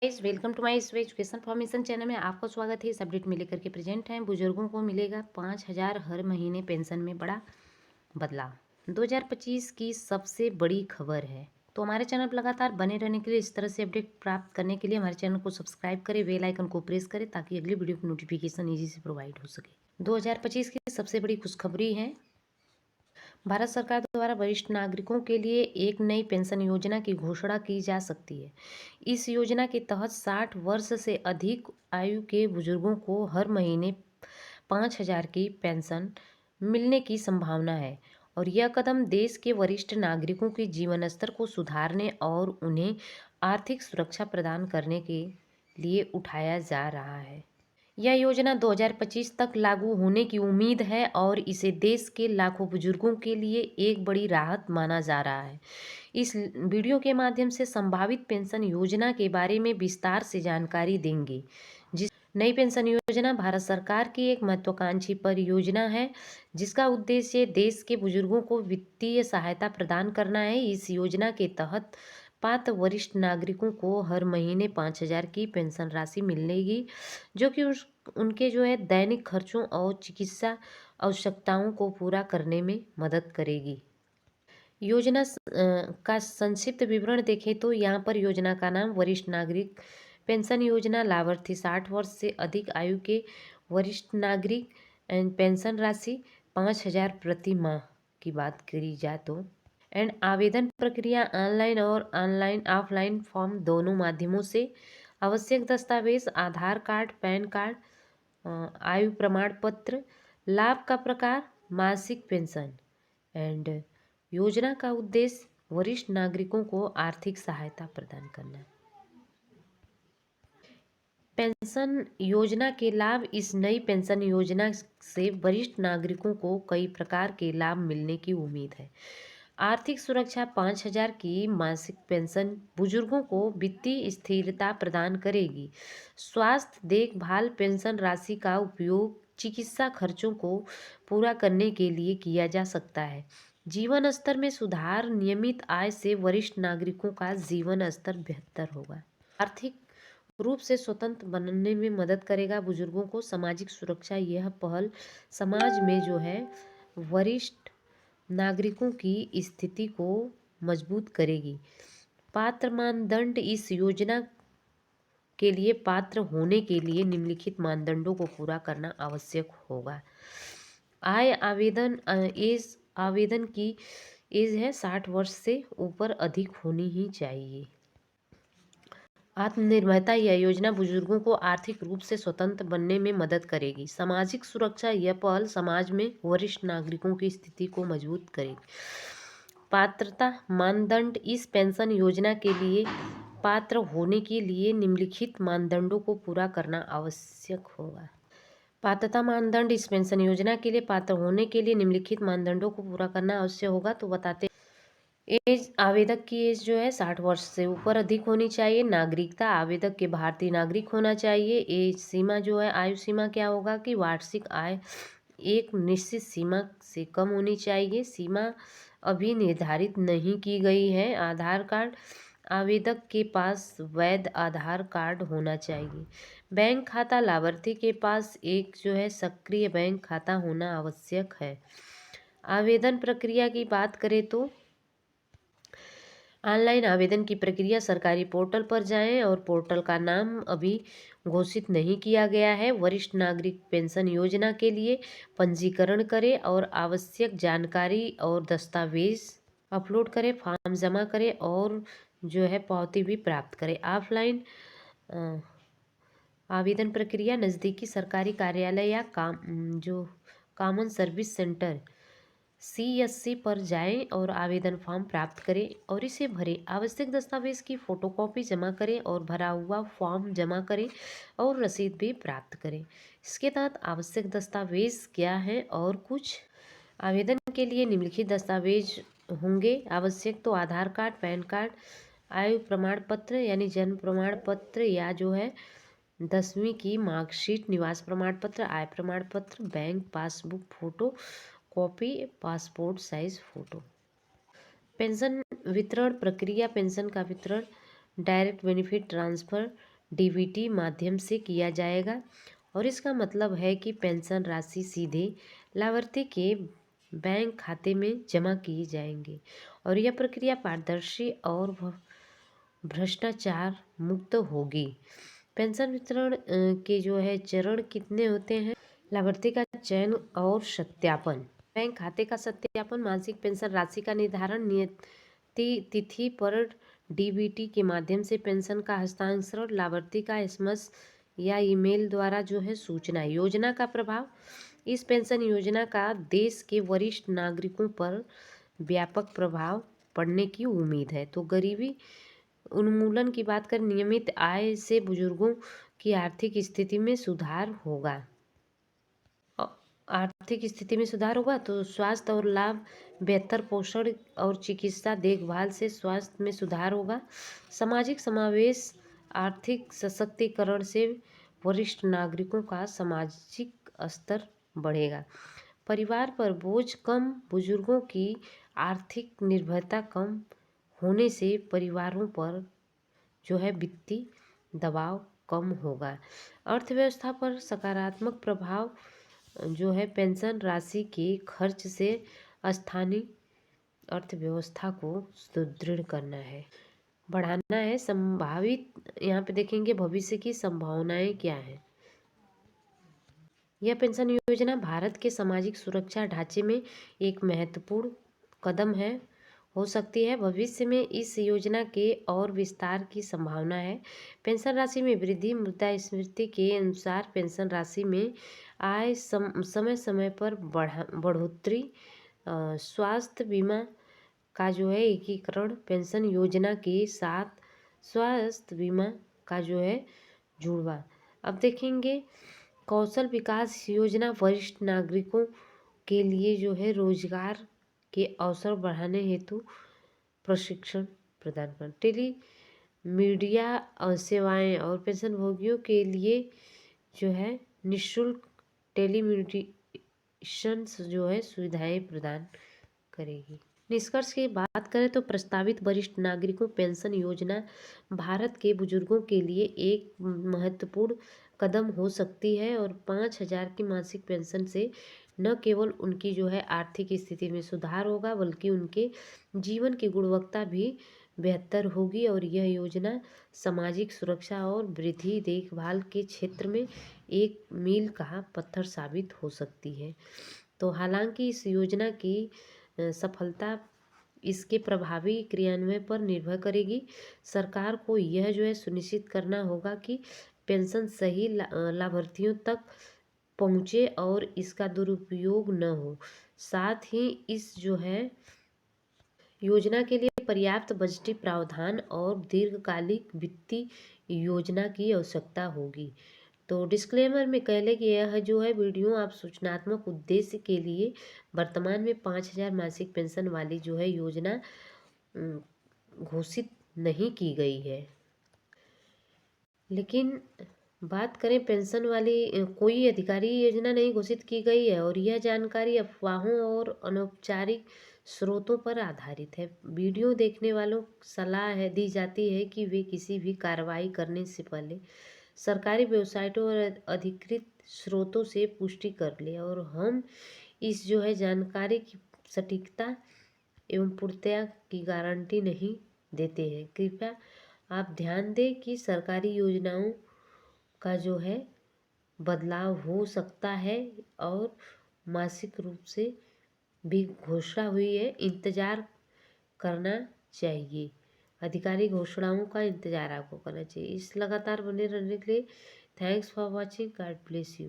Guys welcome to my education formation channel में आपका स्वागत है। इस अपडेट में लेकर के प्रेजेंट हैं। बुजुर्गों को मिलेगा 5,000 हर महीने पेंशन में बड़ा बदलाव। 2025 की सबसे बड़ी खबर है। तो हमारे चैनल पर लगातार बने रहने के लिए, इस तरह से अपडेट प्राप्त करने के लिए हमारे चैनल को सब्सक्राइब करें, बेल आइकन को प्रेस करें ताकि अगली वीडियो की नोटिफिकेशन ईजी से प्रोवाइड हो सके। 2025 की सबसे बड़ी खुशखबरी है, भारत सरकार द्वारा वरिष्ठ नागरिकों के लिए एक नई पेंशन योजना की घोषणा की जा सकती है। इस योजना के तहत 60 वर्ष से अधिक आयु के बुजुर्गों को हर महीने 5,000 की पेंशन मिलने की संभावना है और यह कदम देश के वरिष्ठ नागरिकों के जीवन स्तर को सुधारने और उन्हें आर्थिक सुरक्षा प्रदान करने के लिए उठाया जा रहा है। यह योजना 2025 तक लागू होने की उम्मीद है और इसे देश के लाखों बुजुर्गों के लिए एक बड़ी राहत माना जा रहा है। इस वीडियो के माध्यम से संभावित पेंशन योजना के बारे में विस्तार से जानकारी देंगे। जिस नई पेंशन योजना भारत सरकार की एक महत्वाकांक्षी परियोजना है, जिसका उद्देश्य देश के बुजुर्गों को वित्तीय सहायता प्रदान करना है। इस योजना के तहत पात्र वरिष्ठ नागरिकों को हर महीने 5,000 की पेंशन राशि मिलेगी, जो कि उनके दैनिक खर्चों और चिकित्सा आवश्यकताओं को पूरा करने में मदद करेगी। योजना का संक्षिप्त विवरण देखें तो यहाँ पर योजना का नाम वरिष्ठ नागरिक पेंशन योजना। लाभार्थी 60 वर्ष से अधिक आयु के वरिष्ठ नागरिक एंड पेंशन राशि 5,000 प्रति माह की बात करी जाए तो। एंड आवेदन प्रक्रिया ऑनलाइन और ऑफलाइन फॉर्म दोनों माध्यमों से। आवश्यक दस्तावेज आधार कार्ड, पैन कार्ड, आयु प्रमाण पत्र। लाभ का प्रकार मासिक पेंशन। एंड योजना का उद्देश्य वरिष्ठ नागरिकों को आर्थिक सहायता प्रदान करना। पेंशन योजना के लाभ। इस नई पेंशन योजना से वरिष्ठ नागरिकों को कई प्रकार के लाभ मिलने की उम्मीद है। आर्थिक सुरक्षा। 5,000 की मासिक पेंशन बुजुर्गों को वित्तीय स्थिरता प्रदान करेगी। स्वास्थ्य देखभाल। पेंशन राशि का उपयोग चिकित्सा खर्चों को पूरा करने के लिए किया जा सकता है। जीवन स्तर में सुधार। नियमित आय से वरिष्ठ नागरिकों का जीवन स्तर बेहतर होगा। आर्थिक रूप से स्वतंत्र बनने में मदद करेगा बुजुर्गों को। सामाजिक सुरक्षा। यह पहल समाज में वरिष्ठ नागरिकों की स्थिति को मजबूत करेगी। पात्र मानदंड। इस योजना के लिए पात्र होने के लिए निम्नलिखित मानदंडों को पूरा करना आवश्यक होगा। आय आवेदन एज आवेदन की एज है 60 वर्ष से ऊपर अधिक होनी ही चाहिए। आत्मनिर्भरता। यह योजना बुजुर्गों को आर्थिक रूप से स्वतंत्र बनने में मदद करेगी। सामाजिक सुरक्षा। यह पहल समाज में वरिष्ठ नागरिकों की स्थिति को मजबूत करेगी। पात्रता मानदंड। इस पेंशन योजना के लिए पात्र होने के लिए निम्नलिखित मानदंडों को पूरा करना आवश्यक होगा। पात्रता मानदंड। इस पेंशन योजना के लिए पात्र होने के लिए निम्नलिखित मानदंडों को पूरा करना आवश्यक होगा। तो बताते एज। आवेदक की एज 60 वर्ष से ऊपर अधिक होनी चाहिए। नागरिकता। आवेदक के भारतीय नागरिक होना चाहिए। एज सीमा आयु सीमा क्या होगा कि वार्षिक आय एक निश्चित सीमा से कम होनी चाहिए। सीमा अभी निर्धारित नहीं की गई है। आधार कार्ड। आवेदक के पास वैध आधार कार्ड होना चाहिए। बैंक खाता। लाभार्थी के पास एक सक्रिय बैंक खाता होना आवश्यक है। आवेदन प्रक्रिया की बात करें तो ऑनलाइन आवेदन की प्रक्रिया। सरकारी पोर्टल पर जाएं और पोर्टल का नाम अभी घोषित नहीं किया गया है। वरिष्ठ नागरिक पेंशन योजना के लिए पंजीकरण करें और आवश्यक जानकारी और दस्तावेज अपलोड करें, फॉर्म जमा करें और पावती भी प्राप्त करें। ऑफलाइन आवेदन प्रक्रिया। नज़दीकी सरकारी कार्यालय या कॉमन सर्विस सेंटर CSC पर जाएं और आवेदन फॉर्म प्राप्त करें और इसे भरें। आवश्यक दस्तावेज की फ़ोटोकॉपी जमा करें और भरा हुआ फॉर्म जमा करें और रसीद भी प्राप्त करें। इसके तहत आवश्यक दस्तावेज क्या हैं और कुछ आवेदन के लिए निम्नलिखित दस्तावेज होंगे आवश्यक। तो आधार कार्ड, पैन कार्ड, आयु प्रमाण पत्र यानी जन्म प्रमाण पत्र या 10वीं की मार्कशीट, निवास प्रमाण पत्र, आय प्रमाण पत्र, bank passbook photo copy, passport size photo. Pension वितरण प्रक्रिया। पेंशन का वितरण डायरेक्ट बेनिफिट ट्रांसफ़र डीबीटी माध्यम से किया जाएगा और इसका मतलब है कि पेंशन राशि सीधे लाभार्थी के बैंक खाते में जमा किए जाएंगे और यह प्रक्रिया पारदर्शी और भ्रष्टाचार मुक्त होगी। पेंशन वितरण के जो है चरण कितने होते हैं? लाभार्थी का चयन और सत्यापन, बैंक खाते का सत्यापन, मासिक पेंशन राशि का निर्धारण, नियत तिथि पर डीबीटी के माध्यम से पेंशन का हस्तांतरण, लाभार्थी का एसएमएस या ईमेल द्वारा जो है सूचना। योजना का प्रभाव, इस पेंशन योजना का देश के वरिष्ठ नागरिकों पर व्यापक प्रभाव पड़ने की उम्मीद है। तो गरीबी उन्मूलन की बात करें, नियमित आय से बुजुर्गों की आर्थिक स्थिति में सुधार होगा। आर्थिक स्थिति में सुधार होगा तो स्वास्थ्य और लाभ, बेहतर पोषण और चिकित्सा देखभाल से स्वास्थ्य में सुधार होगा। सामाजिक समावेश, आर्थिक सशक्तिकरण से वरिष्ठ नागरिकों का सामाजिक स्तर बढ़ेगा। परिवार पर बोझ कम, बुजुर्गों की आर्थिक निर्भरता कम होने से परिवारों पर जो है वित्तीय दबाव कम होगा। अर्थव्यवस्था पर सकारात्मक प्रभाव जो है, पेंशन राशि के खर्च से स्थानीय अर्थव्यवस्था को सुदृढ़ करना है, बढ़ाना है। संभावित यहाँ पे देखेंगे भविष्य की संभावनाएं क्या हैं। यह पेंशन योजना भारत के सामाजिक सुरक्षा ढांचे में एक महत्वपूर्ण कदम है, हो सकती है। भविष्य में इस योजना के और विस्तार की संभावना है। पेंशन राशि में वृद्धि, मुद्रास्फीति के अनुसार पेंशन राशि में आय समय समय पर बढ़ोतरी, स्वास्थ्य बीमा का जो है एकीकरण, पेंशन योजना के साथ स्वास्थ्य बीमा का जो है जुड़वा। अब देखेंगे कौशल विकास योजना, वरिष्ठ नागरिकों के लिए जो है रोजगार के अवसर बढ़ाने हेतु प्रशिक्षण प्रदान कर, टेली मीडिया सेवाएं और पेंशनभोगियों के लिए जो है निःशुल्क टेलीमेडिसिन जो है सुविधाएं प्रदान करेगी। निष्कर्ष की बात करें तो प्रस्तावित वरिष्ठ नागरिकों पेंशन योजना भारत के बुजुर्गों के लिए एक महत्वपूर्ण कदम हो सकती है और 5,000 की मासिक पेंशन से न केवल उनकी जो है आर्थिक स्थिति में सुधार होगा बल्कि उनके जीवन की गुणवत्ता भी बेहतर होगी और यह योजना सामाजिक सुरक्षा और वृद्धि देखभाल के क्षेत्र में एक मील का पत्थर साबित हो सकती है। तो हालांकि इस योजना की सफलता इसके प्रभावी क्रियान्वयन पर निर्भर करेगी। सरकार को यह जो है सुनिश्चित करना होगा कि पेंशन सही लाभार्थियों तक पहुँचे और इसका दुरुपयोग न हो। साथ ही इस जो है योजना के लिए पर्याप्त बजटीय प्रावधान और दीर्घकालिक वित्तीय योजना की आवश्यकता होगी। तो डिस्क्लेमर में कह लें कि यह जो है वीडियो आप सूचनात्मक उद्देश्य के लिए वर्तमान में 5,000 मासिक पेंशन वाली जो है योजना घोषित नहीं की गई है। लेकिन बात करें पेंशन वाली कोई आधिकारिक योजना नहीं घोषित की गई है और यह जानकारी अफवाहों और अनौपचारिक स्रोतों पर आधारित है। वीडियो देखने वालों को सलाह है दी जाती है कि वे किसी भी कार्रवाई करने से पहले सरकारी वेबसाइटों और अधिकृत स्रोतों से पुष्टि कर ले और हम इस जो है जानकारी की सटीकता एवं पूर्णता की गारंटी नहीं देते हैं। कृपया आप ध्यान दें कि सरकारी योजनाओं का जो है बदलाव हो सकता है और मासिक रूप से भी घोषणा हुई है, इंतज़ार करना चाहिए। आधिकारिक घोषणाओं का इंतज़ार आपको करना चाहिए। इस लगातार बने रहने के लिए thanks for watching. God bless you.